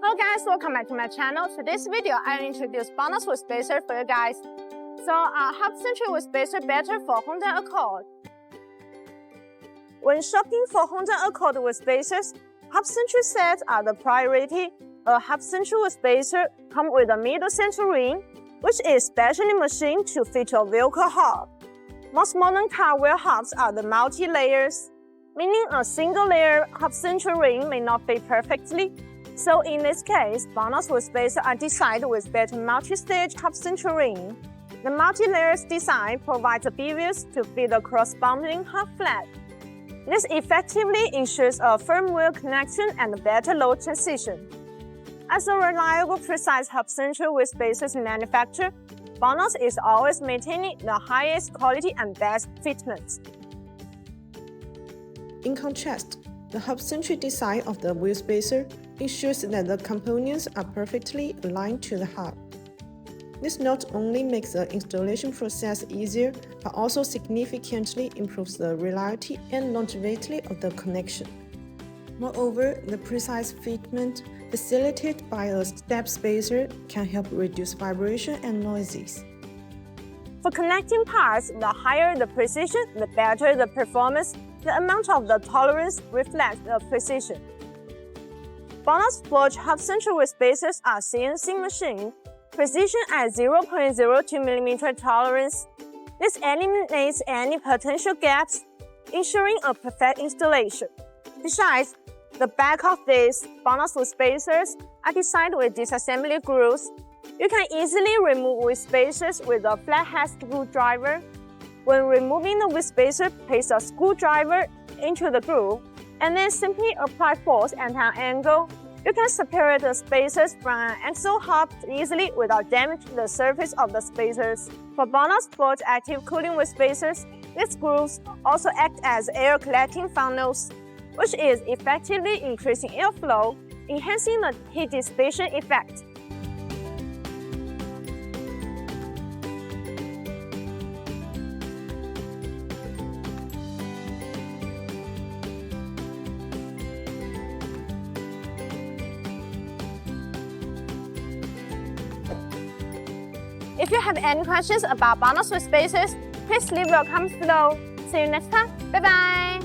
Hello guys, welcome back to my channel. Today's video, I'll introduce BONOSS with spacer for you guys. So, Hubcentric with spacer better for Honda Accord. When shopping for Honda Accord with spacers, Hubcentric sets are the priority. A Hubcentric with spacer comes with a middle center ring, which is specially machined to fit a Velcro hub. Most modern car wheel hubs are the multi-layers, meaning a single-layer Hubcentric ring may not fit perfectly. So in this case, BONOSS with spacer are designed with better multi-stage Hubcentric ring. The multi-layers design provides a bevel to fit the corresponding hub flat. This effectively ensures a firm wheel connection and better load transition. As a reliable, precise Hubcentric with spacers manufacturer, BONOSS is always maintaining the highest quality and best fitment. In contrast, the Hubcentric design of the wheel spacer ensures that the components are perfectly aligned to the hub. This not only makes the installation process easier, but also significantly improves the reliability and longevity of the connection. Moreover, the precise fitment facilitated by a step spacer can help reduce vibration and noises. For connecting parts, the higher the precision, the better the performance. The amount of the tolerance reflects the precision. BONOSS forged Hubcentric with spacers are CNC machined, precision at 0.02 mm tolerance. This eliminates any potential gaps, ensuring a perfect installation. Besides, the back of these BONOSS with spacers are designed with disassembly grooves. You can easily remove with spacers with a flathead screwdriver. When removing the wheel spacer, place a screwdriver into the groove, and then simply apply force at an angle. You can separate the spacers from an axle hub easily without damaging the surface of the spacers. For BONOSS forged active cooling with spacers, these grooves also act as air collecting funnels, which is effectively increasing airflow, enhancing the heat dissipation effect. If you have any questions about BONOSS with spacers, please leave your comments below. See you next time. Bye bye!